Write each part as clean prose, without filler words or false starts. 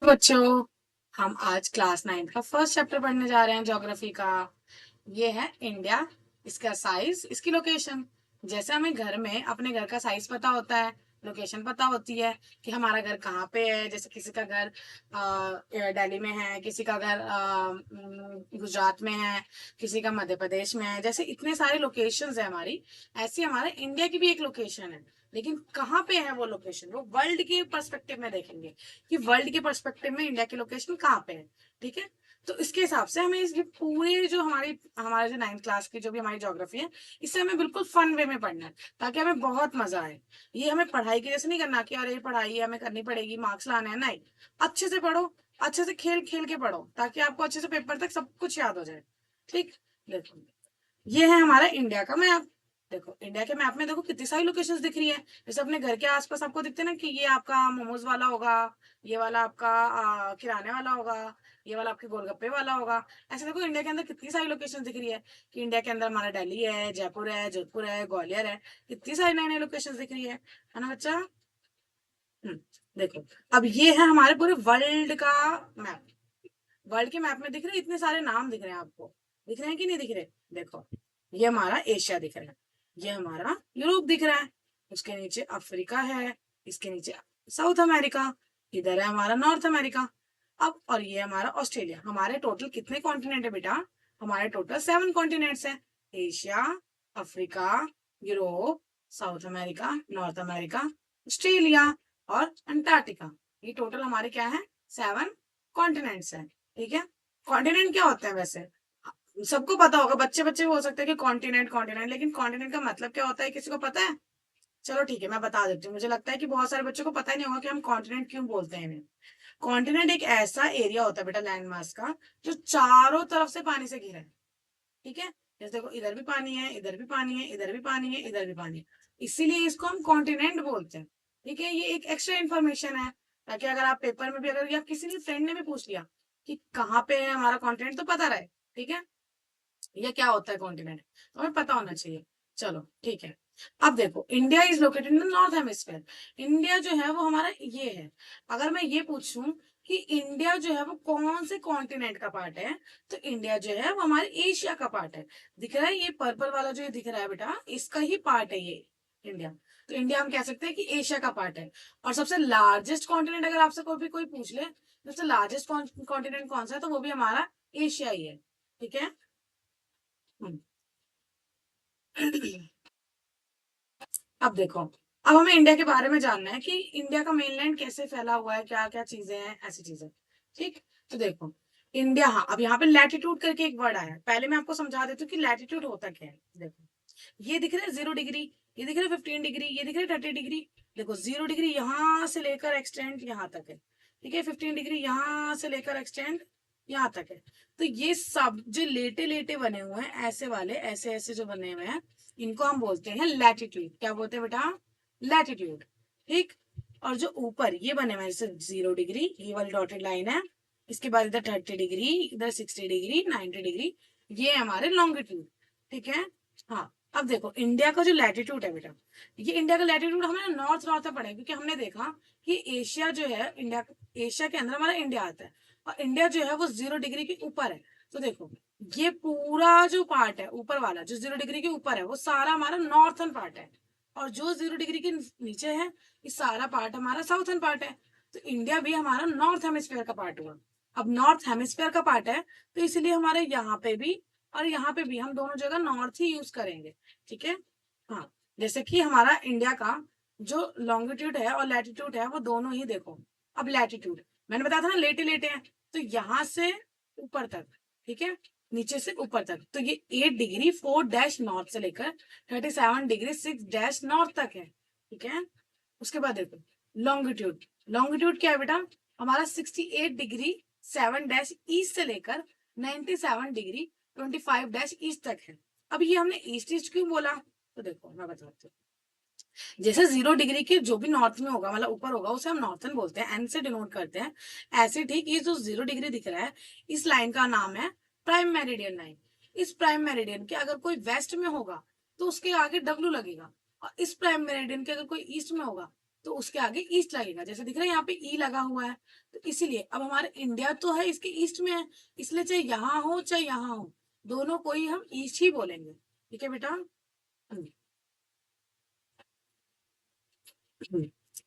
बच्चों, हम आज क्लास 9 का फर्स्ट चैप्टर पढ़ने जा रहे हैं ज्योग्राफी का। ये है इंडिया, इसका साइज, इसकी लोकेशन। जैसे हमें घर में अपने घर का साइज पता होता है, लोकेशन पता होती है कि हमारा घर कहाँ पे है। जैसे किसी का घर दिल्ली में है, किसी का घर गुजरात में है, किसी का मध्य प्रदेश में है। जैसे इतने सारे लोकेशंस है हमारी, ऐसी हमारे इंडिया की भी एक लोकेशन है। लेकिन कहाँ पे है वो लोकेशन, वो वर्ल्ड के पर्सपेक्टिव में देखेंगे कि वर्ल्ड के पर्सपेक्टिव में इंडिया की लोकेशन कहाँ पे है। ठीक है, तो इसके हिसाब से हमें इस पूरे जो हमारे जो 9th क्लास की जो भी हमारी ज्योग्राफी है, इससे हमें बिल्कुल फन वे में पढ़ना है ताकि हमें बहुत मजा आए। ये हमें पढ़ाई की जैसे नहीं करना कि अरे पढ़ाई है हमें करनी पड़ेगी, मार्क्स लाने हैं, नहीं। अच्छे से पढ़ो, अच्छे से खेल खेल के पढ़ो ताकि आपको अच्छे से पेपर तक सब कुछ याद हो जाए। ठीक, देखो ये है हमारा इंडिया का मैप। देखो इंडिया के मैप में देखो कितनी सारी लोकेशंस दिख रही है। जैसे अपने घर के आसपास आपको दिखते हैं ना कि ये आपका मोमोज वाला होगा, ये वाला आपका किराने वाला होगा, ये वाला आपके गोलगप्पे वाला होगा। ऐसे देखो इंडिया के अंदर कितनी सारी लोकेशन दिख रही है कि इंडिया के अंदर हमारा दिल्ली है, जयपुर है, जोधपुर है, ग्वालियर है। कितनी सारी नई नई लोकेशन दिख रही है ना बच्चा। देखो अब ये है हमारे पूरे वर्ल्ड का मैप। वर्ल्ड के मैप में दिख रहे हैं, इतने सारे नाम दिख रहे हैं आपको, दिख रहे हैं कि नहीं दिख रहे। देखो ये हमारा एशिया दिख रहा है, ये हमारा यूरोप दिख रहा है, उसके नीचे अफ्रीका है, इसके नीचे साउथ अमेरिका, इधर है हमारा नॉर्थ अमेरिका। अब और ये हमारा ऑस्ट्रेलिया। हमारे टोटल कितने कॉन्टिनेंट है बेटा, हमारे टोटल 7 कॉन्टिनेंट्स है। Asia, Africa, Europe, south America, north America, Australia और अंटार्कटिका। ये टोटल हमारे क्या है, 7 कॉन्टिनेंट्स है। ठीक है, कॉन्टिनेंट क्या होता है वैसे सबको पता होगा, बच्चे बच्चे हो सकते हैं कि कॉन्टिनेंट कॉन्टिनेंट, लेकिन कॉन्टिनेंट का मतलब क्या होता है किसी को पता है। चलो ठीक है, मैं बता देती हूँ। मुझे लगता है कि बहुत सारे बच्चों को पता ही नहीं होगा कि हम कॉन्टिनेंट क्यों बोलते हैं इन्हें। कॉन्टिनेंट एक ऐसा एरिया होता है बेटा लैंड मास का जो चारों तरफ से पानी से घिरा है। ठीक है, जैसे देखो इधर भी पानी है, इधर भी पानी है, इधर भी पानी है, इधर भी पानी है, इसीलिए इसको हम कॉन्टिनेंट बोलते हैं। ठीक है, ये एक एक्स्ट्रा इन्फॉर्मेशन है ताकि अगर आप पेपर में भी अगर या किसी भी फ्रेंड ने भी पूछ लिया कि कहाँ पे है हमारा कॉन्टिनेंट तो पता रहे। ठीक है, या क्या होता है कॉन्टिनेंट तो हमें पता होना चाहिए। चलो ठीक है, अब देखो India is located in north hemisphere. India जो है वो हमारा ये है। अगर मैं ये पूछूं कि इंडिया जो है वो कौन से कॉन्टिनेंट का पार्ट है, तो इंडिया जो है वो हमारे एशिया का पार्ट है। दिख रहा है ये पर्पल वाला जो ये दिख रहा है बेटा, इसका ही पार्ट है ये इंडिया। तो इंडिया हम कह सकते हैं कि एशिया का पार्ट है। और सबसे लार्जेस्ट कॉन्टिनेंट अगर आपसे कोई पूछ ले सबसे लार्जेस्ट कॉन्टिनेंट कौन सा है, तो वो भी हमारा एशिया ही है। ठीक है। हम्म। अब देखो, अब हमें इंडिया के बारे में जानना है कि इंडिया का मेनलैंड कैसे फैला हुआ है, क्या क्या चीजें हैं, ऐसी चीजें। ठीक, तो देखो इंडिया, हाँ अब यहाँ पे लैटिट्यूड करके एक वर्ड आया है, पहले मैं आपको समझा देती हूँ कि लैटिट्यूड होता क्या है। देखो ये दिख रहा है 0 डिग्री, ये दिख रहा है 15 डिग्री, ये दिख रहा है 30 डिग्री। देखो 0 डिग्री यहाँ से लेकर एक्सटेंड यहाँ तक है। ठीक है, 15 डिग्री यहाँ से लेकर एक्सटेंड यहाँ तक है। तो ये सब जो लेटे लेटे बने हुए हैं ऐसे वाले, ऐसे ऐसे जो बने हुए हैं, इनको हम बोलते हैं लैटिट्यूड। क्या बोलते हैं बेटा, लैटिट्यूड। ठीक, और जो ऊपर ये बने हुए हैं जैसे 0 डिग्री, ये वाली डॉटेड लाइन है, इसके बाद इधर 30 डिग्री, इधर 60 डिग्री, 90 डिग्री, ये हमारे लॉन्गिट्यूड। ठीक है, हाँ अब देखो इंडिया का जो लैटिट्यूड है बेटा, ये इंडिया का लैटिट्यूड हमें नॉर्थ नॉर्थ में पड़ेगा क्योंकि हमने देखा कि एशिया जो है इंडिया, एशिया के अंदर हमारा इंडिया आता है और इंडिया जो है वो 0 डिग्री के ऊपर है। तो देखो ये पूरा जो पार्ट है ऊपर वाला जो 0 डिग्री के ऊपर है वो सारा हमारा नॉर्थन पार्ट है, और जो 0 डिग्री के नीचे है ये सारा पार्ट हमारा साउथन पार्ट है। तो इंडिया भी हमारा नॉर्थ हेमिस्फीयर का पार्ट हुआ। अब नॉर्थ हेमिस्फीयर का पार्ट है तो इसलिए हमारे यहाँ पे भी और यहाँ पे भी हम दोनों जगह नॉर्थ ही यूज करेंगे। ठीक है, हाँ जैसे कि हमारा इंडिया का जो लॉन्गिट्यूड है और लैटिट्यूड है वो दोनों ही देखो। अब लैटिट्यूड मैंने बताया था ना लेटे लेटे हैं, तो यहाँ से ऊपर तक, ठीक है, नीचे से ऊपर तक, तो ये 8 डिग्री 4 डैश नॉर्थ से लेकर 37 डिग्री 6 डैश नॉर्थ तक है। ठीक है, उसके बाद देखो लॉन्गिट्यूड, लॉन्गिट्यूड क्या है बेटा, हमारा 68 डिग्री 7 डैश ईस्ट से लेकर 97 डिग्री 25 डैश ईस्ट तक है। अब ये हमने ईस्ट ईस्ट क्यों बोला, तो देखो मैं बताती हूँ। जैसे 0 डिग्री के जो भी नॉर्थ में होगा मतलब ऊपर होगा उसे हम नॉर्थन बोलते हैं, एन से डिनोट करते हैं। ऐसे ठीक ये जो 0 डिग्री दिख रहा है इस लाइन का नाम है प्राइम मेरिडियन लाइन। इस प्राइम मेरिडियन के अगर कोई वेस्ट में होगा तो उसके आगे डब्ल्यू लगेगा, और इस प्राइम मेरिडियन के अगर कोई ईस्ट में होगा तो उसके आगे ईस्ट लगेगा, जैसे दिख रहा है यहाँ पे ई लगा हुआ है। तो इसीलिए अब हमारे इंडिया तो है इसके ईस्ट में है, इसलिए चाहे यहाँ हो चाहे यहाँ हो, दोनों को ही हम ईस्ट ही बोलेंगे। ठीक है बेटा।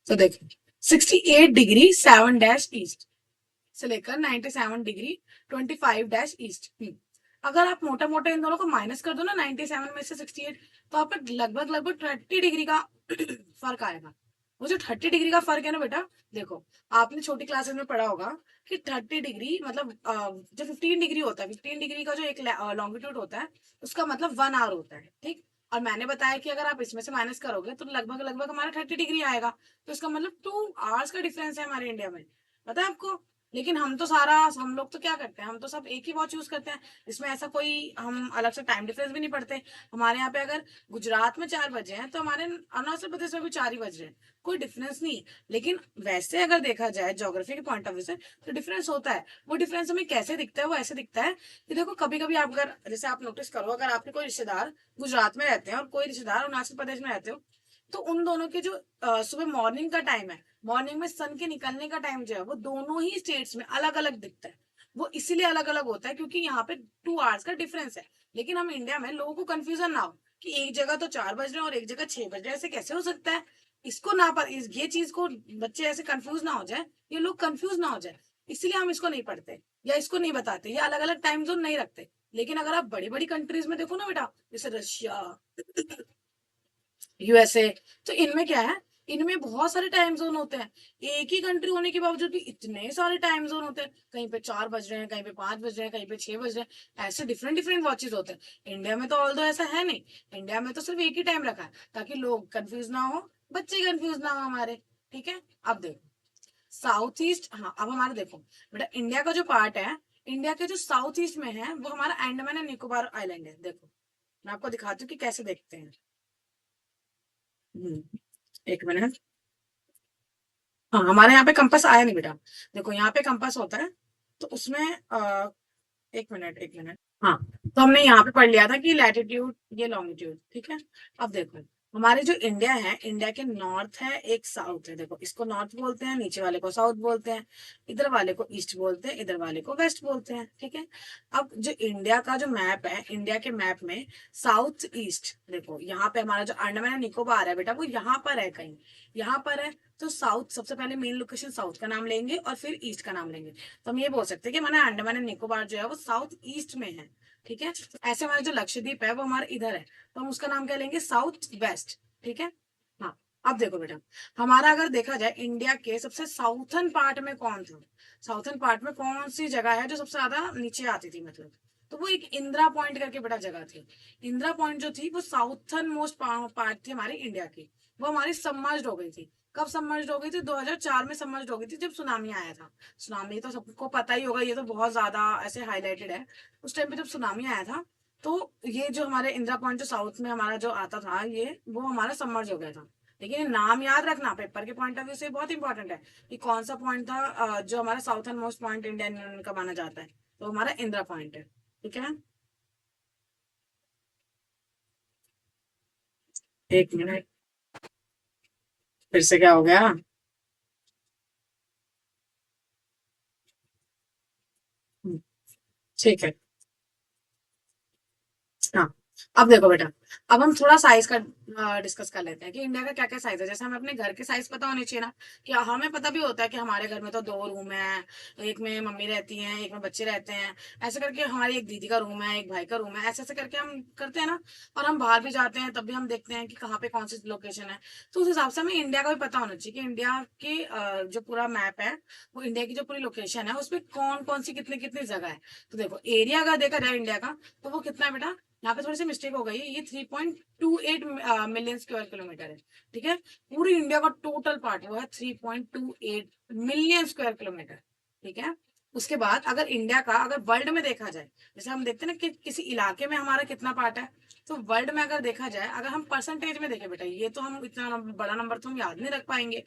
तो देखो 68 डिग्री 7 डैश ईस्ट से लेकर 97 डिग्री 25 डैश ईस्ट। अगर आप मोटा मोटा इन दोनों को माइनस कर दो ना 97 में से 68, तो आप लगभग लगभग 30 डिग्री का फर्क आएगा। वो जो 30 डिग्री का फर्क है ना बेटा, देखो आपने छोटी क्लासेस में पढ़ा होगा कि 30 डिग्री मतलब जो 15 डिग्री होता है, 15 डिग्री का जो एक लॉन्गिट्यूड होता है उसका मतलब 1 आवर होता है। ठीक। और मैंने बताया कि अगर आप इसमें से माइनस करोगे तो लगभग लगभग हमारा 30 डिग्री आएगा। तो इसका मतलब 2 आवर्स का डिफरेंस है हमारे इंडिया में, पता है आपको। लेकिन हम लोग तो क्या करते हैं, हम तो सब एक ही वॉच यूज करते हैं, इसमें ऐसा कोई हम अलग से टाइम डिफरेंस भी नहीं पड़ते। हमारे यहाँ पे अगर गुजरात में 4 बजे हैं तो हमारे अरुणाचल प्रदेश में भी 4 ही बज रहे हैं, कोई डिफरेंस नहीं। लेकिन वैसे अगर देखा जाए ज्योग्राफी के पॉइंट ऑफ व्यू से तो डिफरेंस होता है। वो डिफरेंस हमें कैसे दिखता है, वो ऐसे दिखता है कि देखो कभी कभी आप अगर जैसे आप नोटिस करो, अगर आपके कोई रिश्तेदार गुजरात में रहते हैं और कोई रिश्तेदार अरुणाचल प्रदेश में रहते हो, तो उन दोनों के जो सुबह मॉर्निंग का टाइम है, मॉर्निंग में सन के निकलने का टाइम जो है वो दोनों ही स्टेट्स में अलग अलग दिखता है। वो इसीलिए अलग अलग होता है क्योंकि यहाँ पे 2 आवर्स का डिफरेंस है। लेकिन हम इंडिया में लोगों को कंफ्यूजन ना हो कि एक जगह तो 4 बज रहे हैं और एक जगह 6 बज रहे हैं, ऐसे कैसे हो सकता है। इसको ना ये चीज को बच्चे ऐसे कंफ्यूज ना हो जाए, ये लोग कंफ्यूज ना हो जाए, इसलिए हम इसको नहीं पढ़ते या इसको नहीं बताते, ये अलग अलग टाइम जोन नहीं रखते। लेकिन अगर आप बड़ी बड़ी कंट्रीज में देखो ना बेटा, जैसे रशिया, यूएसए, तो इनमें क्या है, इनमें बहुत सारे टाइम जोन होते हैं। एक ही कंट्री होने के बावजूद भी इतने सारे टाइम जोन होते हैं, कहीं पे 4 बज रहे हैं, कहीं पे 5 बज रहे हैं, कहीं पे 6 बज रहे हैं, ऐसे डिफरेंट डिफरेंट वॉचेस होते हैं। इंडिया में तो ऑल दो ऐसा है नहीं, इंडिया में तो सिर्फ एक ही टाइम रखा है ताकि लोग कंफ्यूज ना हो, बच्चे कंफ्यूज ना हो हमारे। ठीक है। अब देखो साउथ ईस्ट, हाँ अब हमारा देखो बेटा, इंडिया का जो पार्ट है, इंडिया के जो साउथ ईस्ट में है वो हमारा अंडमान एंड निकोबार आइलैंड है। देखो मैं आपको दिखाती हूँ कि कैसे देखते हैं। एक मिनट। हाँ हमारे यहाँ पे कंपास आया नहीं बेटा, देखो यहाँ पे कंपास होता है, तो उसमें एक मिनट। हाँ, तो हमने यहाँ पे पढ़ लिया था कि लैटिट्यूड ये लॉन्गिट्यूड। ठीक है। अब देखो हमारे जो इंडिया है, इंडिया के नॉर्थ है एक साउथ है, देखो इसको नॉर्थ बोलते हैं, नीचे वाले को साउथ बोलते हैं, इधर वाले को ईस्ट बोलते हैं, इधर वाले को वेस्ट बोलते हैं। ठीक है। अब जो इंडिया का जो मैप है, इंडिया के मैप में साउथ ईस्ट देखो, यहाँ पे हमारा जो अंडमान एंड निकोबार है बेटा वो यहाँ पर है, कहीं यहाँ पर है। तो साउथ सबसे पहले मेन लोकेशन साउथ का नाम लेंगे और फिर ईस्ट का नाम लेंगे। तो हम ये बोल सकते हैं कि हमारा अंडमान एंड निकोबार जो है वो साउथ ईस्ट में है। ठीक है। ऐसे हमारा जो लक्षद्वीप है वो हमारे इधर है, तो हम उसका नाम क्या लेंगे, साउथ वेस्ट। ठीक है। हाँ। अब देखो बेटा, हमारा अगर देखा जाए इंडिया के सबसे साउथर्न पार्ट में कौन था, साउथर्न पार्ट में कौन सी जगह है जो सबसे ज्यादा नीचे आती थी, मतलब तो वो एक इंदिरा पॉइंट करके बड़ा जगह थी। इंदिरा पॉइंट जो थी वो साउथर्न मोस्ट पार्ट थी हमारी इंडिया की, वो हमारी सबमर्ज्ड हो गई थी। कब सबमर्ज्ड हो गई थी, 2004 में सबमर्ज्ड हो गई थी, जब सुनामी आया था। सुनामी तो सबको पता ही होगा, ये तो बहुत ज्यादा ऐसे हाईलाइटेड है। उस टाइम पे जब सुनामी आया था, तो ये जो हमारे इंदिरा पॉइंट जो साउथ में हमारा जो आता था, ये वो हमारा सबमर्ज हो गया था। लेकिन ये नाम याद रखना, पेपर के पॉइंट ऑफ व्यू से बहुत इंपॉर्टेंट है कि कौन सा पॉइंट था जो हमारा southern most point Indian union का माना जाता है, तो हमारा इंदिरा पॉइंट है। ठीक है। एक मिनट, फिर से क्या हो गया। ठीक है। हाँ। अब देखो बेटा, अब हम थोड़ा साइज का डिस्कस कर लेते हैं कि इंडिया का क्या क्या साइज है। जैसे हमें अपने घर के साइज पता होने चाहिए ना, कि हमें पता भी होता है कि हमारे घर में तो 2 रूम है, एक में मम्मी रहती है, एक में बच्चे रहते हैं, ऐसे करके हमारी एक दीदी का रूम है, एक भाई का रूम है, ऐसे ऐसे करके हम करते हैं ना। और हम बाहर भी जाते हैं तब भी हम देखते हैं कि कहाँ पे कौन सी लोकेशन है। तो उस हिसाब से हमें इंडिया का भी पता होना चाहिए कि इंडिया की जो पूरा मैप है, वो इंडिया की जो पूरी लोकेशन है उसमें कौन कौन सी कितनी कितनी जगह है। तो देखो एरिया अगर देखा जाए इंडिया का, तो वो कितना है बेटा, यहाँ पे थोड़ी सी मिस्टेक हो गई है, ये 3.28 मिलियन स्क्वायर किलोमीटर है। ठीक है। पूरी इंडिया का टोटल पार्ट वो है 3.28 मिलियन स्क्वायर किलोमीटर। ठीक है। उसके बाद अगर इंडिया का अगर वर्ल्ड में देखा जाए, जैसे हम देखते हैं ना कि किसी इलाके में हमारा कितना पार्ट है, तो वर्ल्ड में अगर देखा जाए, अगर हम परसेंटेज में देखें बेटा, ये तो हम इतना बड़ा नंबर तो हम याद नहीं रख पाएंगे,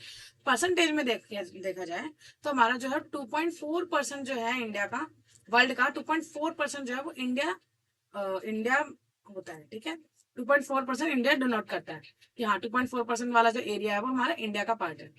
परसेंटेज में देखा जाए, तो हमारा जो है 2.4% जो है इंडिया का, वर्ल्ड का 2.4% जो है वो इंडिया होता है। ठीक है। 2.4% इंडिया डोनेट करता है कि हाँ 2.4% वाला जो एरिया है वो हमारा इंडिया का पार्ट है।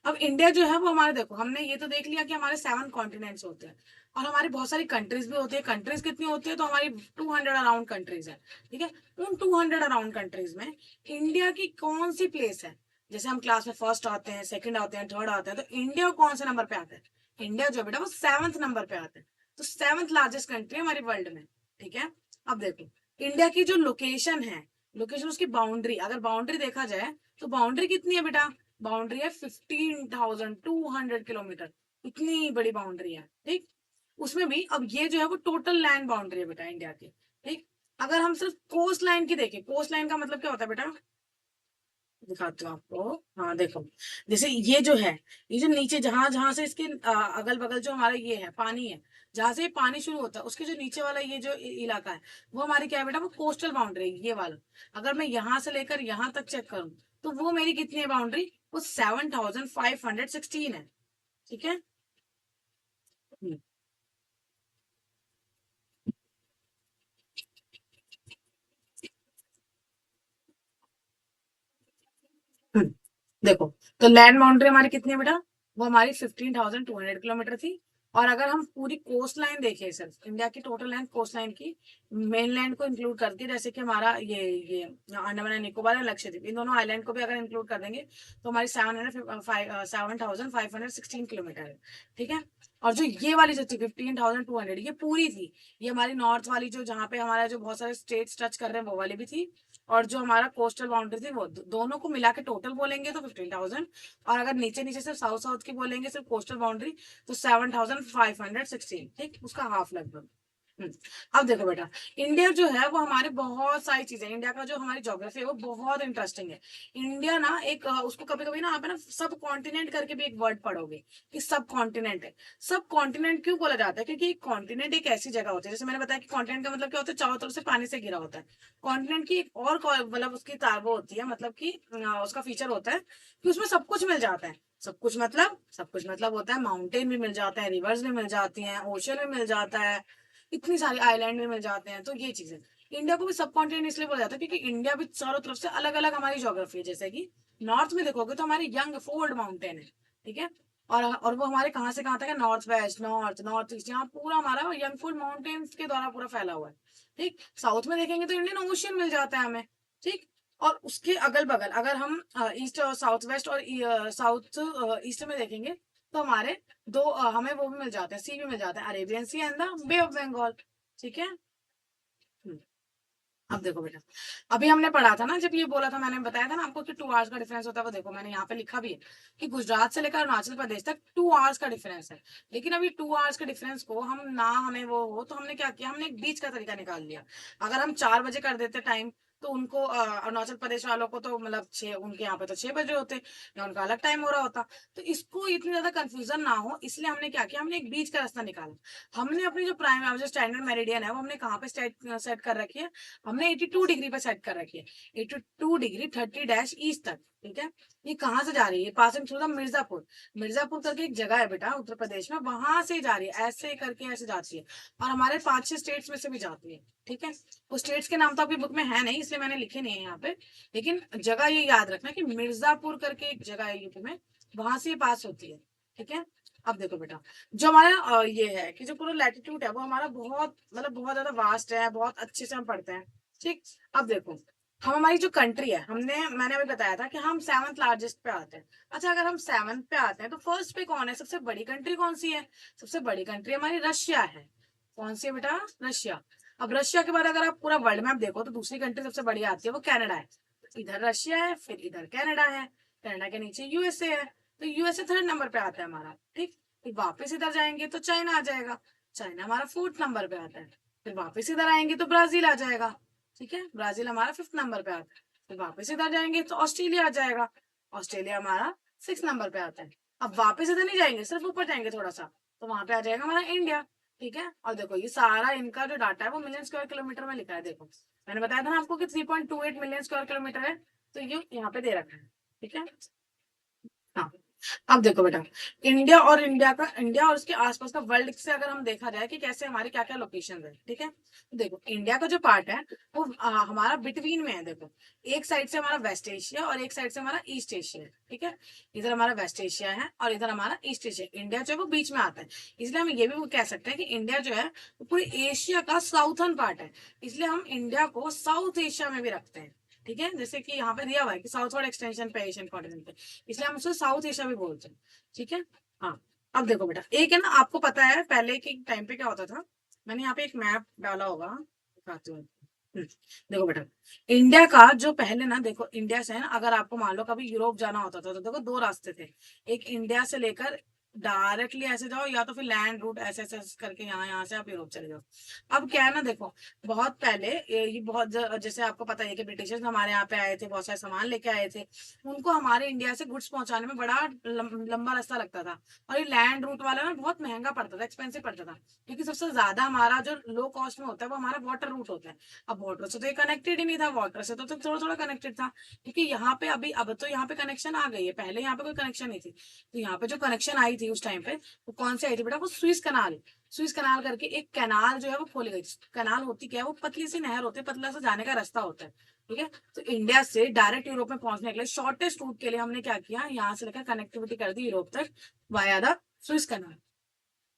अब इंडिया जो है वो हमारे, देखो हमने ये तो देख लिया कि हमारे 7 कॉन्टिनेंट्स होते हैं और हमारी बहुत सारी कंट्रीज भी होती है। कंट्रीज कितनी होती है, तो हमारी 200 अराउंड कंट्रीज है। ठीक है, उन 200 अराउंड कंट्रीज में इंडिया की कौन सी प्लेस है। जैसे हम क्लास में फर्स्ट आते हैं, सेकंड आते हैं, थर्ड आते हैं, तो इंडिया कौन से नंबर पे आता है? इंडिया जो बेटा वो 7th नंबर पे आता है। तो 7th लार्जेस्ट कंट्री है हमारी वर्ल्ड में। ठीक है, अब देखो इंडिया की जो लोकेशन है, लोकेशन उसकी बाउंड्री, अगर बाउंड्री देखा जाए तो बाउंड्री कितनी है बेटा, बाउंड्री है 15,200 किलोमीटर। इतनी बड़ी बाउंड्री है। ठीक, उसमें भी अब ये जो है वो टोटल लैंड बाउंड्री है बेटा इंडिया की। ठीक, अगर हम सिर्फ कोस्ट लाइन की देखें, कोस्ट लाइन का मतलब क्या होता है बेटा, दिखाती हूँ आपको। हाँ देखो, जैसे ये जो है, ये जो नीचे जहां जहां से इसके अगल बगल जो हमारा ये है पानी है, जहां से ये पानी शुरू होता है उसके जो नीचे वाला ये जो इलाका है वो हमारी क्या है बेटा, वो कोस्टल बाउंड्री है ये वाला। अगर मैं यहाँ से लेकर यहाँ तक चेक करूँ तो वो मेरी कितनी है बाउंड्री, वो 7,516 है। ठीक है, हम्म, हम्म। देखो, तो लैंड बाउंड्री हमारी कितनी है बेटा, वो हमारी 15,200 किलोमीटर थी। और अगर हम पूरी कोस्ट लाइन देखें, सिर्फ इंडिया की टोटल लाइन कोस्ट लाइन की, मेन लैंड को इंक्लूड करती है, जैसे कि हमारा ये अंडमान एंड निकोबार और लक्षद्वीप, इन दोनों आइलैंड को भी अगर इंक्लूड कर देंगे तो हमारी 7,516 किलोमीटर है। ठीक है, और जो ये वाली जो थी 15,200, ये पूरी थी। ये हमारी नॉर्थ वाली जो, जहाँ पे हमारा जो बहुत सारे स्टेट्स टच कर रहे हैं वो वाली भी थी। और जो हमारा कोस्टल बाउंड्री थी वो दोनों को मिला के टोटल बोलेंगे तो 15,000। और अगर नीचे नीचे सिर्फ साउथ साउथ की बोलेंगे सिर्फ कोस्टल बाउंड्री, तो 7,516। ठीक, उसका हाफ लगभग। हम्म। अब देखो बेटा, इंडिया जो है वो हमारे बहुत सारी चीजें, इंडिया का जो हमारी ज्योग्राफी है वो बहुत इंटरेस्टिंग है। इंडिया ना एक उसको कभी कभी ना आप है ना सब कॉन्टिनेंट करके भी एक वर्ड पढ़ोगे कि सब कॉन्टिनेंट है। सब कॉन्टिनेंट क्यों बोला जाता है, क्योंकि एक कॉन्टिनेंट एक ऐसी जगह होती है, जैसे मैंने बताया कि कॉन्टिनेंट का मतलब क्या होता है, चारों तरफ से पानी से घिरा होता है। कॉन्टिनेंट की एक और मतलब उसकी वो होती है, मतलब कि उसका फीचर होता है कि उसमें सब कुछ मिल जाता है। सब कुछ मतलब होता है माउंटेन भी मिल जाता है, रिवर्स भी मिल जाती हैं, ओशन भी मिल जाता है, इतनी सारी आइलैंड भी मिल जाते हैं। तो ये चीजें, इंडिया को भी सब कॉन्टिनेंट इसलिए बोला जाता है क्योंकि इंडिया भी चारों तरफ से अलग अलग हमारी ज्योग्राफी है। जैसे कि नॉर्थ में देखोगे तो हमारी यंग फोर्ड माउंटेन है। ठीक है, और वो हमारे कहाँ से कहाँ तक है, north west, north north east, यहाँ पूरा हमारा यंग फोर्ड माउंटेन्स के द्वारा पूरा फैला हुआ है। ठीक, साउथ में देखेंगे तो इंडियन ओशियन मिल जाता है हमें। ठीक, और उसके अगल बगल अगर हम ईस्ट और साउथ वेस्ट और साउथ ईस्ट में देखेंगे तो हमारे दो हमें वो भी मिल जाते हैं, सी भी मिल जाते हैं, Arabian Sea and the Bay of Bengal. ठीक है, हम्म। अब देखो बेटा, अभी हमने पढ़ा था ना, जब ये बोला था, मैंने बताया था ना आपको कि 2 आवर्स का डिफरेंस होता है। वो देखो मैंने यहाँ पे लिखा भी है कि गुजरात से लेकर अरुणाचल प्रदेश तक 2 आवर्स का डिफरेंस है। लेकिन अभी 2 आवर्स के डिफरेंस को हम ना हमें वो हो तो हमने क्या किया, हमने एक बीच का तरीका निकाल लिया। अगर हम 4 बजे कर देते टाइम तो उनको अरुणाचल प्रदेश वालों को तो मतलब 6, उनके यहाँ पे तो 6 बजे होते या उनका अलग टाइम हो रहा होता। तो इसको इतनी ज्यादा कंफ्यूजन ना हो इसलिए हमने क्या किया, हमने एक बीच का रास्ता निकाला। हमने अपनी जो प्राइम जो स्टैंडर्ड मेरिडियन है वो हमने कहाँ पे सेट कर रखी है, हमने 82 डिग्री पे सेट कर रखी है। 82 डिग्री 30 डैश ईस्ट तक। ठीक है, ये कहाँ से जा रही है, passing through the Mirzapur. Mirzapur करके एक जगह है बेटा उत्तर प्रदेश में, वहां से जा रही है, ऐसे करके ऐसे जाती है। और हमारे 5-6 स्टेट्स में से भी जाती है। ठीक है, वो स्टेट्स के नाम तो आपकी बुक में है नहीं इसलिए मैंने लिखे नहीं है यहाँ पे, लेकिन जगह ये याद रखना कि मिर्जापुर करके एक जगह है यूपी में, वहां से पास होती है। ठीक है, अब देखो बेटा, जो हमारा ये है कि जो पूरा लैटिट्यूड है वो हमारा बहुत मतलब बहुत ज्यादा वास्ट है, बहुत अच्छे से हम पढ़ते हैं। ठीक, अब देखो हम हमारी जो कंट्री है, मैंने अभी बताया था कि हम 7th लार्जेस्ट पे आते हैं। अच्छा, अगर हम 7th पे आते हैं तो फर्स्ट पे कौन है, सबसे बड़ी कंट्री कौन सी है, सबसे बड़ी कंट्री हमारी रशिया है। कौन सी है बेटा, रशिया। अब रशिया के बाद अगर आप पूरा वर्ल्ड मैप देखो तो दूसरी कंट्री सबसे बड़ी आती है वो कनाडा है। इधर रशिया है, फिर इधर कनाडा है, कनाडा के नीचे यूएसए है, तो यूएसए 3rd नंबर पे आता है हमारा। ठीक, फिर वापस इधर जाएंगे तो चाइना आ जाएगा, चाइना हमारा 4th नंबर पे आता है। फिर वापस इधर आएंगे तो ब्राजील आ जाएगा। ठीक है, ब्राजील हमारा 5th नंबर पे आता है। फिर वापस इधर जाएंगे तो ऑस्ट्रेलिया आ जाएगा, ऑस्ट्रेलिया हमारा 6th नंबर पे आता है। अब वापस इधर नहीं जाएंगे, सिर्फ ऊपर जाएंगे थोड़ा सा, तो वहां पे आ जाएगा हमारा इंडिया। ठीक है, और देखो ये सारा इनका जो डाटा है वो मिलियन स्क्वायर किलोमीटर में लिखा है। देखो मैंने बताया था ना आपको कि 3.28 मिलियन स्क्वायर किलोमीटर है, तो ये यहाँ पे दे रखा है। ठीक है, हाँ। अब देखो बेटा, इंडिया और उसके आसपास का वर्ल्ड से अगर हम देखा जाए कि कैसे हमारे क्या क्या लोकेशन है, ठीक है। तो देखो इंडिया का जो पार्ट है वो हमारा बिटवीन में है। देखो एक साइड से हमारा वेस्ट एशिया और एक साइड से हमारा ईस्ट एशिया है, ठीक है। इधर हमारा वेस्ट एशिया है और इधर हमारा ईस्ट एशिया। इंडिया जो है वो बीच में आता है, इसलिए हम ये भी कह सकते हैं कि इंडिया जो है वो पूरी एशिया का साउथर्न पार्ट है। इसलिए हम इंडिया को साउथ एशिया में भी रखते हैं, ठीक है। जैसे कि यहाँ पे दिया हुआ है कि साउथवर्ड एक्सटेंशन पे एशियन कॉन्टिनेंट पे, इसलिए हम उसे साउथ एशिया भी बोलते हैं, ठीक है। हाँ, अब देखो बेटा, एक है ना, आपको पता है पहले के टाइम पे क्या होता था। मैंने यहाँ पे एक मैप डाला होगा, दिखाती हूँ। देखो बेटा, इंडिया का जो पहले ना, देखो इंडिया से है ना, अगर आपको मान लो कभी यूरोप जाना होता था तो देखो दो रास्ते थे। एक इंडिया से लेकर डायरेक्टली ऐसे जाओ, या तो फिर लैंड रूट ऐसे ऐसे ऐसे करके यहाँ से आप यूरोप चले जाओ। अब क्या है ना, देखो बहुत पहले ये बहुत जैसे आपको पता है कि ब्रिटिशर्स हमारे यहाँ पे आए थे, बहुत सारे सामान लेके आए थे। उनको हमारे इंडिया से गुड्स पहुंचाने में बड़ा लंबा रास्ता लगता था। और ये लैंड रूट वाला ना बहुत महंगा पड़ता था, एक्सपेंसिव पड़ता था। क्योंकि सबसे ज्यादा हमारा जो लो कॉस्ट में होता है वो हमारा वाटर रूट होता है। अब वाटर से तो ये कनेक्टेड ही नहीं था, वाटर से तो थोड़ा थोड़ा कनेक्टेड था। क्योंकि यहाँ पे अभी अब तो यहाँ पे कनेक्शन आ गई है, पहले यहाँ पे कोई कनेक्शन नहीं थी। तो यहाँ पे जो कनेक्शन आई थी उस टाइम पे, वो कौन सी आई थी बेटा, वो स्विस कनाल। स्विस कनाल करके एक कैनाल जो है वो खोली गई। कनाल होती क्या है, वो पतली सी नहर होती है, पतला सा जाने का रास्ता होता है, ठीक है। तो इंडिया से डायरेक्ट यूरोप में पहुंचने के लिए शॉर्टेस्ट रूट के लिए हमने क्या किया, यहाँ से लेकर कनेक्टिविटी कर दी यूरोप तक वाया द स्विस कनाल।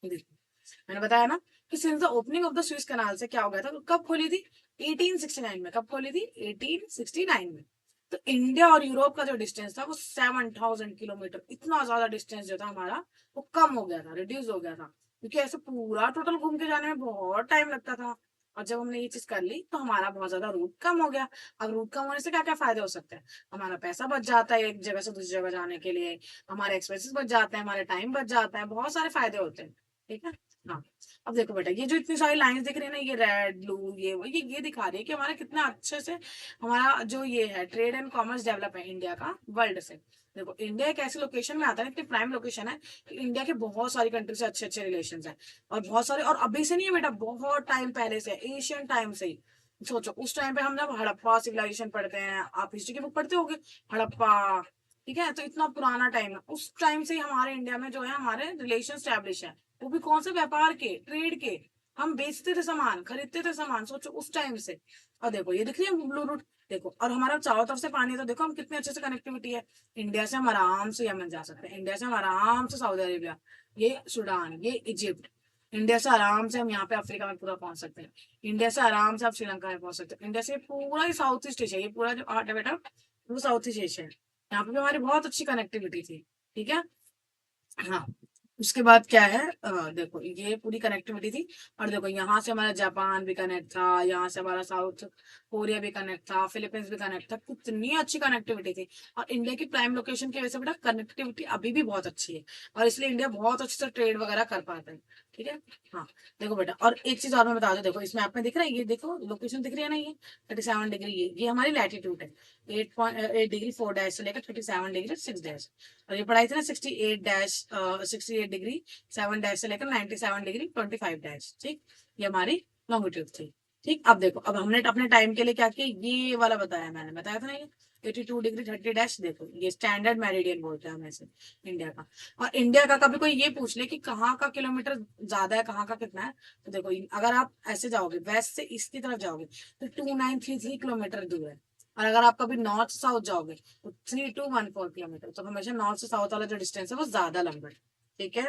मैंने बताया ना कि since the opening of the Suez canal से क्या हो गया था, तो कब खोली थी, 1869 में। कब खोली थी, 1869 में। तो इंडिया और यूरोप का जो डिस्टेंस था वो 7,000 किलोमीटर, इतना ज्यादा डिस्टेंस जो था हमारा वो कम हो गया था, रिड्यूस हो गया था। क्योंकि ऐसे पूरा टोटल घूम के जाने में बहुत टाइम लगता था। और जब हमने ये चीज कर ली तो हमारा बहुत ज्यादा रूट कम हो गया। अब रूट कम होने से क्या क्या फायदे हो सकते हैं, हमारा पैसा बच जाता है एक जगह से दूसरी जगह जाने के लिए, हमारे एक्सपेंसेस बच जाते हैं, हमारे टाइम बच जाता है, बहुत सारे फायदे होते हैं, ठीक है। हाँ, अब देखो बेटा, ये जो इतनी सारी लाइंस दिख रही है ना, ये रेड ब्लू ये दिखा रही है कि हमारा कितना अच्छे से हमारा जो ये है ट्रेड एंड कॉमर्स डेवलप है इंडिया का वर्ल्ड से। देखो इंडिया एक ऐसी लोकेशन में आता है, इतनी प्राइम लोकेशन है कि इंडिया के बहुत सारी कंट्री से अच्छे अच्छे रिलेशन है। और बहुत सारे, और अभी से नहीं है बेटा, बहुत टाइम पहले से, एशियन टाइम से ही। सोचो उस टाइम पे हम जब हड़प्पा सिविलाइजेशन पढ़ते हैं, आप हिस्ट्री की बुक पढ़ते होगे, हड़प्पा, ठीक है। तो इतना पुराना टाइम है, उस टाइम से ही हमारे इंडिया में जो है हमारे रिलेशन स्टैब्लिश है। वो भी कौन से, व्यापार के, ट्रेड के। हम बेचते थे सामान, खरीदते थे सामान, सोचो उस टाइम से। और देखो ये दिख रही है ब्लू रूट, देखो, और हमारा चारों तरफ से पानी है, तो देखो हम कितने अच्छे से कनेक्टिविटी है। इंडिया से हम आराम से यमन जा सकते हैं, इंडिया से हम आराम से सऊदी अरेबिया, ये सूडान, ये इजिप्ट। इंडिया से आराम से हम यहाँ पे अफ्रीका में पूरा पहुंच सकते हैं। इंडिया से आराम से आप श्रीलंका में पहुंच सकते हैं। इंडिया से पूरा ही साउथ ईस्ट एशिया, ये पूरा जो आर्ट है बेटा, वो साउथ ईस्ट एशिया है। यहाँ पे भी हमारी बहुत अच्छी कनेक्टिविटी थी, ठीक है। हाँ, उसके बाद क्या है, देखो ये पूरी कनेक्टिविटी थी। और देखो यहाँ से हमारा जापान भी कनेक्ट था, यहाँ से हमारा साउथ कोरिया भी कनेक्ट था, फिलीपींस भी कनेक्ट था, कितनी अच्छी कनेक्टिविटी थी। और इंडिया की प्राइम लोकेशन की वजह से बेटा कनेक्टिविटी अभी भी बहुत अच्छी है, और इसलिए इंडिया बहुत अच्छे से ट्रेड वगैरह कर पाता है, ठीक है। हाँ, देखो बेटा, और एक चीज और मैं बता दूं, देखो इस मैप में दिख रहा है, ये देखो लोकेशन दिख रही है ना, ये 37 डिग्री, ये हमारी लैटिट्यूड है। 8.8 डिग्री 4 डैश से लेकर 37 डिग्री 6 डैश। और ये पढ़ाई थी ना 68 डैश 7 डैश से लेकर 97 डिग्री 25 डैश, ठीक। ये हमारी लॉन्गिट्यूड थी, ठीक। अब देखो, अब हमने अपने टाइम के लिए क्या किया, ये वाला बताया, मैंने बताया था ना, ये 82 डिग्री 30 डैश। देखो ये स्टैंडर्ड मेरिडियन बोलते हैं हम ऐसे इंडिया का। और इंडिया का कभी कोई ये पूछ ले कि कहाँ का किलोमीटर ज्यादा है, कहाँ का कितना है, तो देखो अगर आप ऐसे जाओगे, वेस्ट से ईस्ट की तरफ जाओगे, तो 2933 किलोमीटर दूर है। और अगर आप कभी नॉर्थ साउथ जाओगे तो 3214 किलोमीटर। तो हमेशा नॉर्थ से साउथ वाला जो डिस्टेंस है वो ज्यादा लंबा है, ठीक है।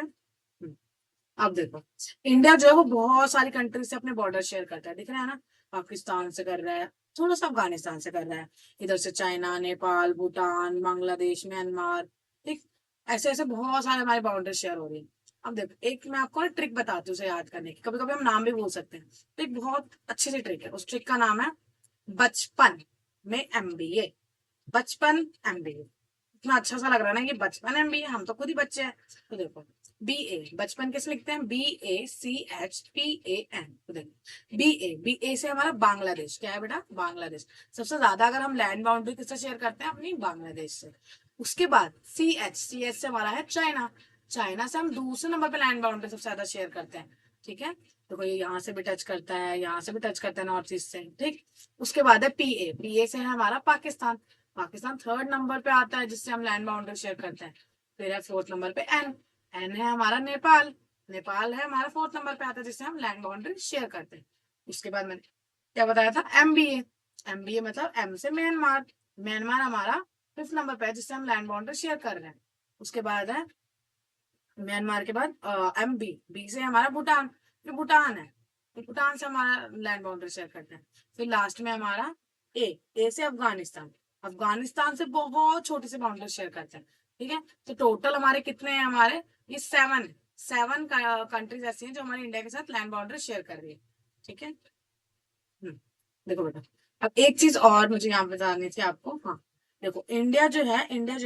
अब देखो, इंडिया जो है वो बहुत सारी कंट्री से अपने बॉर्डर शेयर करता है, दिख रहा है ना। पाकिस्तान से कर रहा है, थोड़ा सा अफगानिस्तान से कर रहा है, इधर से चाइना, नेपाल, भूटान, बांग्लादेश, म्यांमार, ठीक। ऐसे ऐसे बहुत सारे हमारे बॉर्डर शेयर हो रही है। अब देखो, एक मैं आपको ट्रिक बताती हूँ उसे याद करने की, कभी कभी हम नाम भी भूल सकते हैं। तो एक बहुत अच्छी सी ट्रिक है, उस ट्रिक का नाम है बचपन में एमबीए। बचपन एमबीए, इतना अच्छा सा लग रहा है ना, ये बचपन एमबीए, हम तो खुद ही बच्चे हैं। तो देखो, बी ए, बचपन कैसे लिखते हैं, BACHPAN। तो देखो बी ए से हमारा बांग्लादेश, क्या है बेटा, बांग्लादेश। सबसे ज्यादा अगर हम लैंड बाउंड्री किससे शेयर करते हैं, अपनी बांग्लादेश से। उसके बाद सी एच से हमारा है चाइना। चाइना से हम दूसरे नंबर पे लैंड बाउंड्री सबसे ज्यादा शेयर करते हैं, ठीक है। तो कोई यहाँ से भी टच करता है, यहाँ से भी टच करता है, नॉर्थ ईस्ट से, ठीक। उसके बाद है पीए से है हमारा पाकिस्तान। पाकिस्तान थर्ड नंबर पे आता है जिससे हम लैंड बाउंड्री शेयर करते हैं। फिर है 4th नंबर पे एन, एन है हमारा नेपाल, नेपाल है हमारा 4th नंबर पे आता है, जिससे हम लैंड बाउंड्री शेयर करते हैं। उसके बाद मैंने क्या बताया था, एमबीए, एमबीए मतलब एम से म्यांमार, म्यांमार हमारा 5th नंबर पे है, जिससे हम लैंड बाउंड्री शेयर कर रहे हैं। उसके बाद है म्यांमार के बाद एम बी, बी से हमारा भूटान, फिर भूटान है, तो भूटान से हमारा लैंड बाउंड्री शेयर करते हैं। फिर लास्ट में हमारा ए से अफगानिस्तान, अफगानिस्तान से बहुत छोटी सी बाउंड्री शेयर करते हैं। ठीक है, तो टोटल हमारे कितने हैं, हमारे ये 7 कंट्रीज ऐसी हैं जो हमारे इंडिया के साथ लैंड बाउंड्री शेयर कर रही है। ठीक है, देखो बेटा, अब एक चीज और मुझे यहाँ बतानी थी आपको। हाँ, देखो इंडिया जो है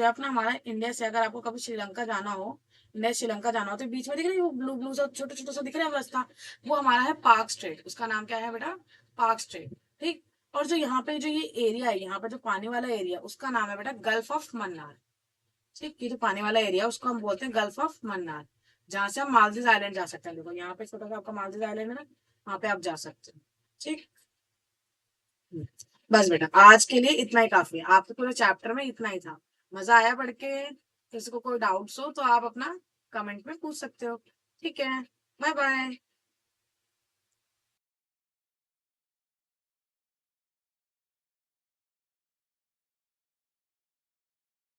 अपना, हमारा इंडिया से अगर आपको कभी श्रीलंका जाना हो, इंडिया से श्रीलंका जाना हो, तो बीच में दिख रहा है वो ब्लू ब्लू सा छोटा छोटा सा दिख रहा है रास्ता, वो हमारा है पार्क स्ट्रेट, उसका नाम क्या है बेटा, पार्क स्ट्रेट। ठीक, और जो यहाँ पे जो ये एरिया है, यहाँ पे जो पानी वाला एरिया, उसका नाम है बेटा गल्फ ऑफ मन्नार। ठीक, ये जो पानी वाला एरिया उसको हम बोलते हैं गल्फ ऑफ मन्नार, जहाँ से हम मालदीव आइलैंड जा सकते हैं। देखो यहाँ पे छोटा सा आपका मालदीव आइलैंड है ना, वहाँ पे आप जा सकते हैं। ठीक, बस बेटा आज के लिए इतना ही काफी है, आपके पूरे चैप्टर में इतना ही था। मजा आया पढ़ के? किसी को कोई डाउट्स हो तो आप अपना कमेंट में पूछ सकते हो। ठीक है, बाय बाय।